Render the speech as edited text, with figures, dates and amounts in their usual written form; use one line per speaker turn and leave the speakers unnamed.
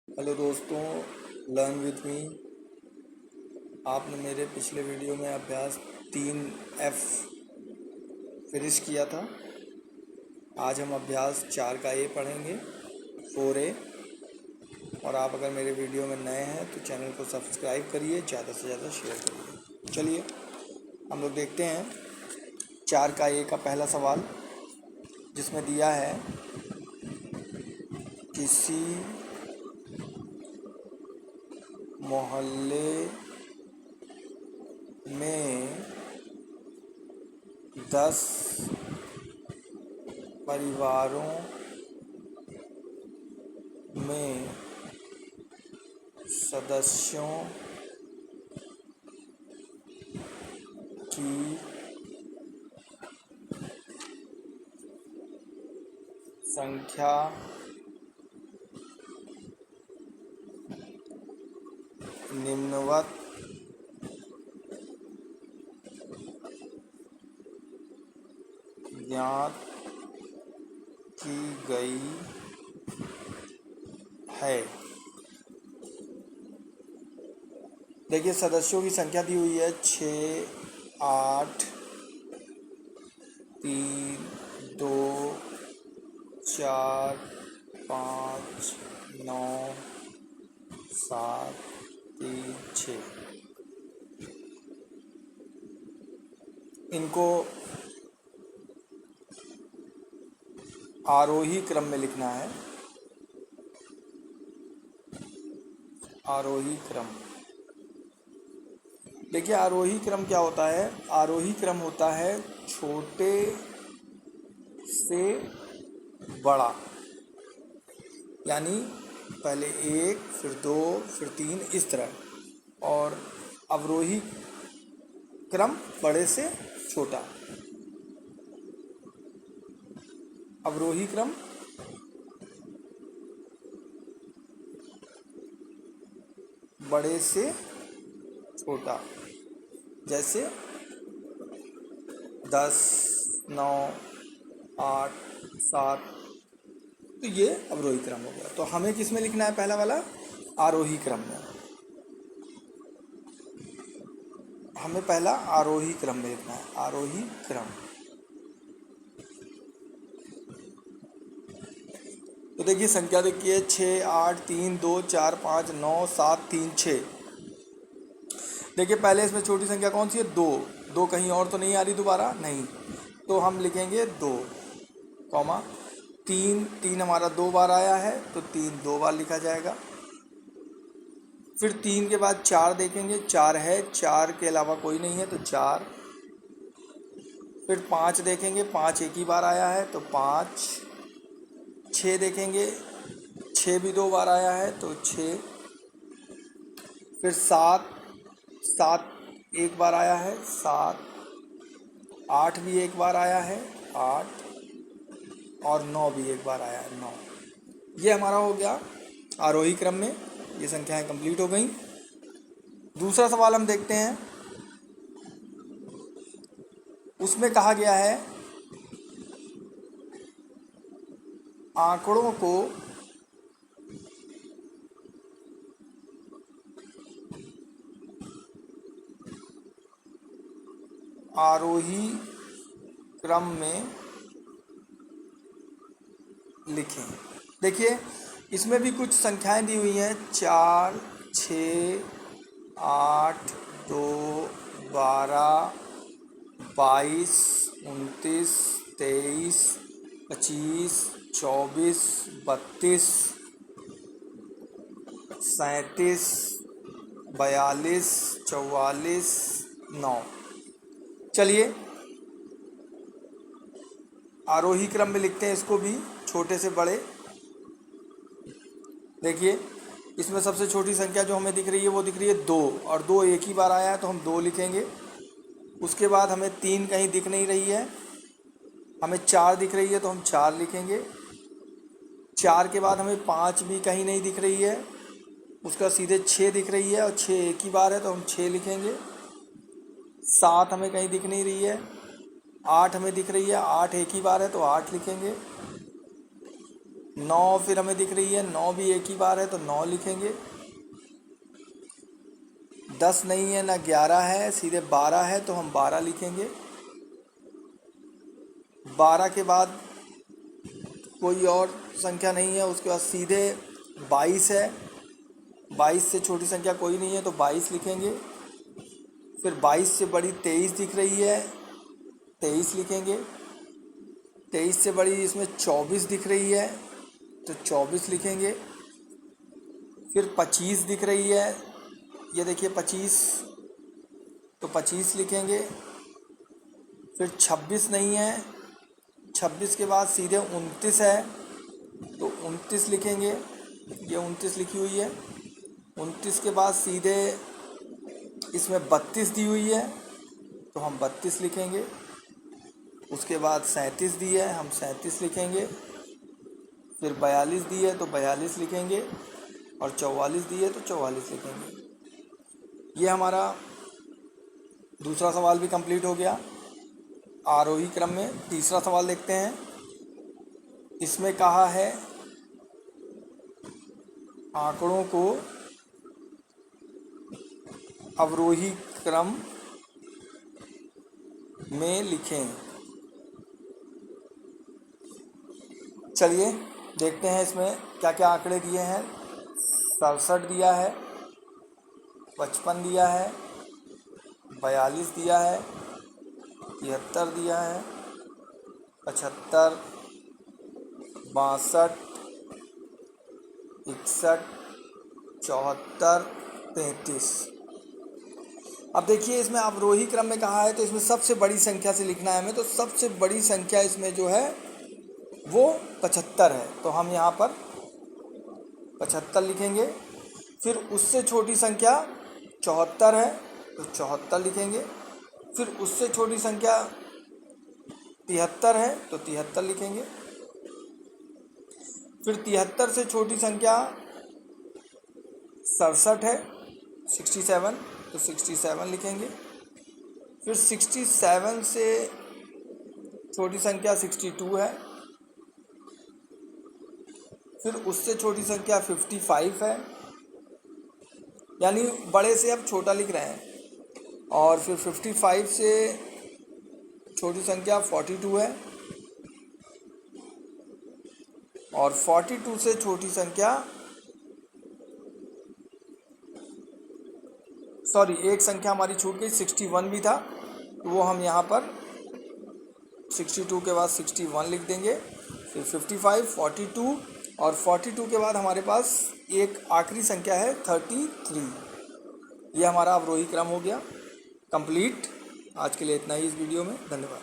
Hello दोस्तों, learn with me. आपने मेरे पिछले वीडियो में अभ्यास 3F फिनिश किया था। आज हम अभ्यास 4 का ए पढ़ेंगे, 4A। और आप अगर मेरे वीडियो में नए हैं तो चैनल को सब्सक्राइब करिए, ज़्यादा से ज़्यादा शेयर करिए। चलिए हम लोग देखते हैं 4 का ए का पहला सवाल, जिसमें दिया है किसी मोहल्ले में 10 परिवारों में सदस्यों की संख्या निम्नवत ज्ञात की गई है। देखिए, सदस्यों की संख्या दी हुई है 6, 8, 3, 2, 4, 5, 9, 7, 3, 6। इनको आरोही क्रम में लिखना है। आरोही क्रम। देखिए, आरोही क्रम क्या होता है? आरोही क्रम होता है छोटे से बड़ा, यानी पहले 1, फिर 2, फिर 3, इस तरह। और अवरोही क्रम बड़े से छोटा। अवरोही क्रम बड़े से छोटा, जैसे 10, 9, 8, 7। तो ये अवरोही क्रम हो गया। तो हमें किस में लिखना है? पहला वाला आरोही क्रम में। हमें पहला आरोही क्रम में लिखना है, आरोही क्रम। तो देखिए, संख्या देखिए 6, 8, 3, 2, 4, 5, 9, 7, 3, 6। देखिए, पहले इसमें छोटी संख्या कौन सी है? 2। 2 कहीं और तो नहीं आ रही दोबारा? नहीं। तो हम लिखेंगे 2, कॉमा 3। 3 हमारा 2 बार आया है, तो 3 2 बार लिखा जाएगा। फिर 3 के बाद 4 देखेंगे, 4 है, 4 के अलावा कोई नहीं है, तो 4। फिर 5 देखेंगे, 5 एक ही बार आया है, तो 5। 6 देखेंगे, 6 भी 2 बार आया है, तो 6। फिर 7, 7 एक बार आया है, 7। 8 भी एक बार आया है, 8। और 9 भी एक बार आया है, 9। ये हमारा हो गया आरोही क्रम में। ये संख्याएं कंप्लीट हो गई। दूसरा सवाल हम देखते हैं। उसमें कहा गया है आंकड़ों को आरोही क्रम में लिखें। देखिए, इसमें भी कुछ संख्याएं दी हुई हैं, 4, 6, 8, 2, 12, 22, 29, 23, 25, 24, 32, 37, 42, 44, 9। चलिए आरोही क्रम में लिखते हैं इसको भी, छोटे से बड़े। देखिए, इसमें सबसे छोटी संख्या जो हमें दिख रही है वो दिख रही है 2, और 2 एक ही बार आया है, तो हम 2 लिखेंगे। उसके बाद हमें 3 कहीं दिख नहीं रही है, हमें 4 दिख रही है, तो हम 4 लिखेंगे। 4 के बाद हमें 5 भी कहीं नहीं दिख रही है, उसका सीधे 6 दिख रही है, और 6 एक ही बार है, तो हम 6 लिखेंगे। 7 हमें कहीं दिख नहीं रही है, 8 हमें दिख रही है, 8 एक ही बार है, तो 8 लिखेंगे। 9 फिर हमें दिख रही है, 9 भी एक ही बार है तो 9 लिखेंगे। 10 नहीं है ना 11 है, सीधे 12 है तो हम 12 लिखेंगे। 12 के बाद कोई और संख्या नहीं है, उसके बाद सीधे 22 है। 22 से छोटी संख्या कोई नहीं है तो 22 लिखेंगे। फिर 22 से बड़ी 23 दिख रही है, 23 लिखेंगे। 23 से बड़ी इसमें 24 दिख रही है तो 24 लिखेंगे। फिर 25 दिख रही है, ये देखिए 25, तो 25 लिखेंगे। फिर 26 नहीं है, 26 के बाद सीधे 29 है तो 29 लिखेंगे, ये 29 लिखी हुई है। 29 के बाद सीधे इसमें 32 दी हुई है तो हम 32 लिखेंगे। उसके बाद 37 दी है, हम 37 लिखेंगे। फिर 42 दी है तो 42 लिखेंगे, और 44 दी है तो 44 लिखेंगे। ये हमारा दूसरा सवाल भी कंप्लीट हो गया आरोही क्रम में। तीसरा सवाल देखते हैं। इसमें कहा है आंकड़ों को अवरोही क्रम में लिखें। चलिए देखते हैं इसमें क्या क्या आंकड़े दिए हैं। 67 दिया है, 55 दिया है, 42 दिया है, 73 दिया है, 75, 62, 61, 74, 33। अब देखिए इसमें अवरोही क्रम में कहा है तो इसमें सबसे बड़ी संख्या से लिखना है हमें। तो सबसे बड़ी संख्या इसमें जो है वो 75 है तो हम यहाँ पर 75 लिखेंगे। फिर उससे छोटी संख्या 74 है तो 74 लिखेंगे। फिर उससे छोटी संख्या 73 है तो 73 लिखेंगे। फिर 73 से छोटी संख्या 67 है, 67, तो 67 लिखेंगे। फिर 67 से छोटी संख्या 62 है। फिर उससे छोटी संख्या 55 है, यानी बड़े से अब छोटा लिख रहे हैं। और फिर 55 से छोटी संख्या 42 है, और 42 से छोटी संख्या, सॉरी एक संख्या हमारी छूट गई, 61 भी था तो वो हम यहाँ पर 62 के बाद 61 लिख देंगे। फिर 55, 42 और 42 के बाद हमारे पास एक आखिरी संख्या है 33। ये हमारा अवरोही क्रम हो गया कंप्लीट। आज के लिए इतना ही इस वीडियो में। धन्यवाद।